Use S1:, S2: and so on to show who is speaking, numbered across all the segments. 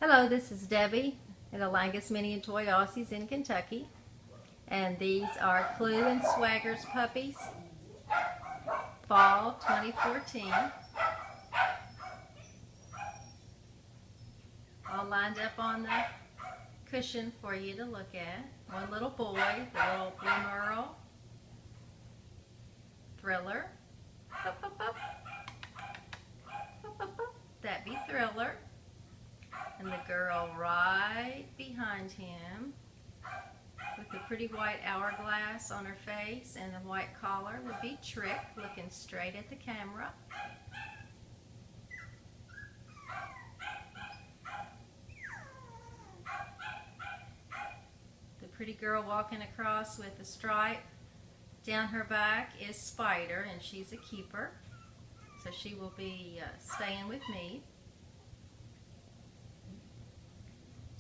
S1: Hello, this is Debbie at Alangus Mini and Toy Aussies in Kentucky, and these are Clue and Swagger's Puppies Fall 2014. All lined up on the cushion for you to look at. One little boy, the little Blue Merle, Thriller, up, up, up. Up, up, up. That be Thriller. And the girl right behind him with the pretty white hourglass on her face and the white collar would be Trick, looking straight at the camera. The pretty girl walking across with a stripe down her back is Spider, and she's a keeper, so she will be staying with me.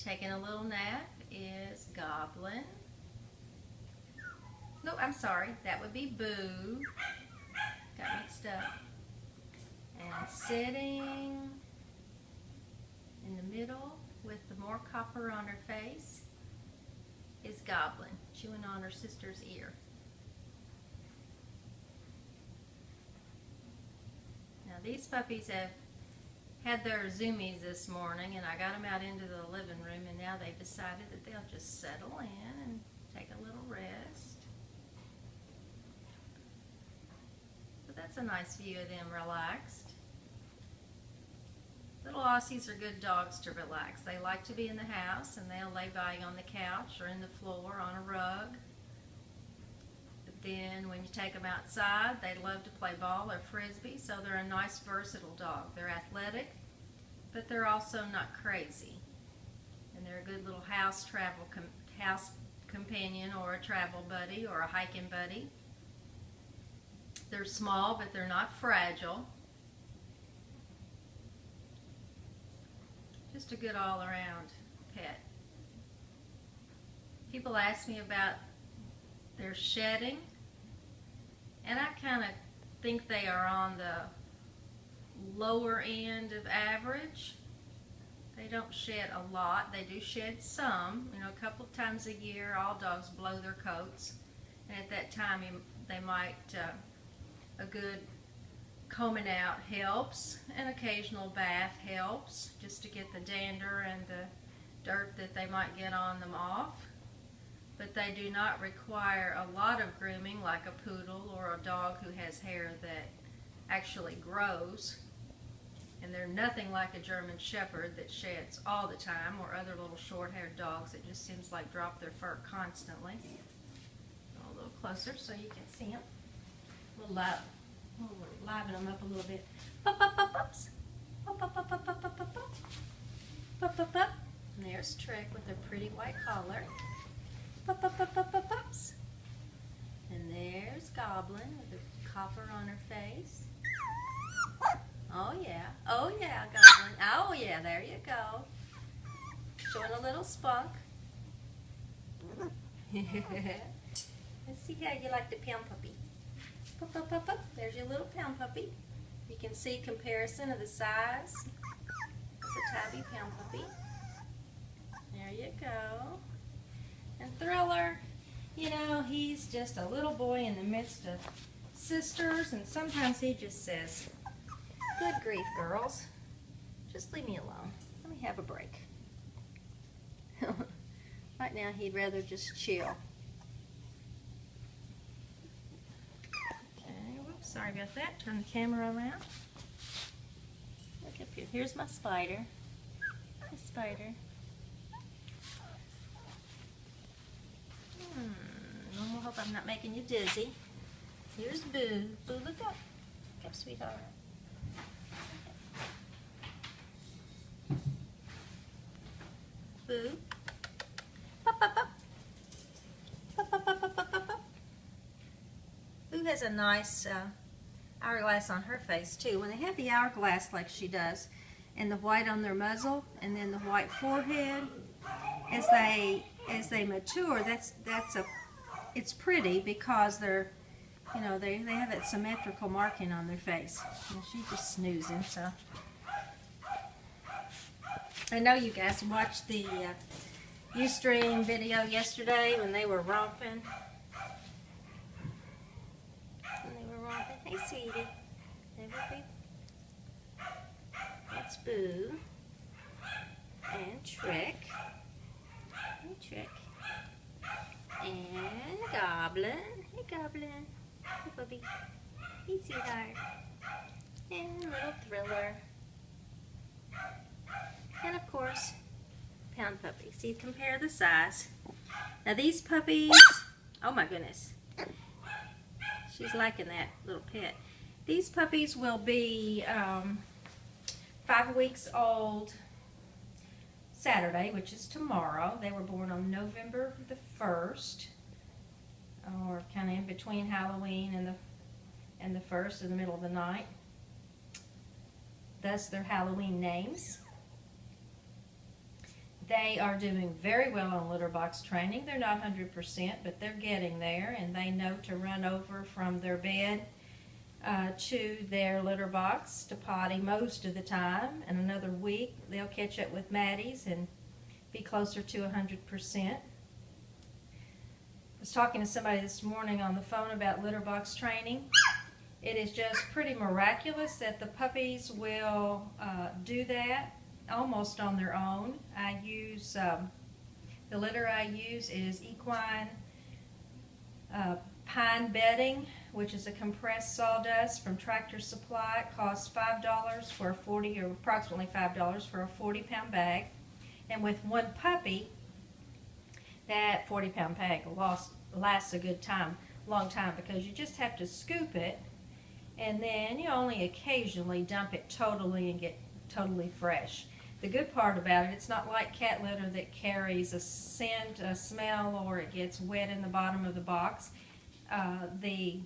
S1: Taking a little nap is Goblin. No, I'm sorry, that would be Boo. Got mixed up. And sitting in the middle with the more copper on her face is Goblin, chewing on her sister's ear. Now these puppies have had their zoomies this morning, and I got them out into the living room, and now they've decided that they'll just settle in and take a little rest. But that's a nice view of them relaxed. Little Aussies are good dogs to relax. They like to be in the house, and they'll lay by on the couch or in the floor on a rug. But then when you take them outside, they love to play ball or frisbee, so they're a nice versatile dog. They're athletic, but they're also not crazy. And they're a good little house companion, or a travel buddy, or a hiking buddy. They're small, but they're not fragile. Just a good all-around pet. People ask me about their shedding, and I kind of think they are on the lower end of average. They don't shed a lot. They do shed some. You know, a couple of times a year, all dogs blow their coats, and at that time they might, a good combing out helps. An occasional bath helps, just to get the dander and the dirt that they might get on them off. But they do not require a lot of grooming like a poodle or a dog who has hair that actually grows. And they're nothing like a German Shepherd that sheds all the time, or other little short-haired dogs that just seems like drop their fur constantly. Go a little closer so you can see them. We'll liven them up a little bit. Up, up, up, ups. Up, up, up, up, up, up, up, up. Up, up, up. And there's Trick with her pretty white collar. Up, up, up, up, up, ups. And there's Goblin with the copper on her face. Oh yeah, Goblin. Oh yeah, there you go. Showing a little spunk. Let's see how you like the pound puppy. Up, up, up, up. There's your little pound puppy. You can see comparison of the size. It's a tabby pound puppy. There you go. And Thriller, you know, he's just a little boy in the midst of sisters, and sometimes he just says, "Good grief, girls. Just leave me alone. Let me have a break." Right now, he'd rather just chill. Okay, whoops, sorry about that. Turn the camera around. Look up here. Here's my Spider. Hi, Spider. I hope I'm not making you dizzy. Here's Boo. Boo, look up. Look up, sweetheart. Boo. Up, up, up. Up, up, up, up, up, up, up. Boo has a nice hourglass on her face too. When they have the hourglass like she does, and the white on their muzzle, and then the white forehead, as they mature, it's pretty because they're, you know, they have that symmetrical marking on their face. And she's just snoozing, so I know you guys watched the Ustream video yesterday when they were romping. Hey, sweetie. There will be. That's Boo. And Trick. Hey, Trick. And Goblin. Hey, Goblin. Hey, Bubby. Hey, sweetheart. And Little Thriller. And of course, Pound Puppy. See, compare the size. Now these puppies, oh my goodness. She's liking that little pet. These puppies will be 5 weeks old Saturday, which is tomorrow. They were born on November the 1st, or kind of in between Halloween and the 1st, in the middle of the night. Thus their Halloween names. They are doing very well on litter box training. They're not 100%, but they're getting there, and they know to run over from their bed to their litter box to potty most of the time. In another week, they'll catch up with Maddie's and be closer to 100%. I was talking to somebody this morning on the phone about litter box training. It is just pretty miraculous that the puppies will do that almost on their own. I use, the litter I use is equine pine bedding, which is a compressed sawdust from Tractor Supply. It costs $5 for a 40, or approximately $5 for a 40-pound bag. And with one puppy, that 40-pound bag lasts a good time, long time, because you just have to scoop it, and then you only occasionally dump it totally and get totally fresh. The good part about it, it's not like cat litter that carries a scent, a smell, or it gets wet in the bottom of the box. The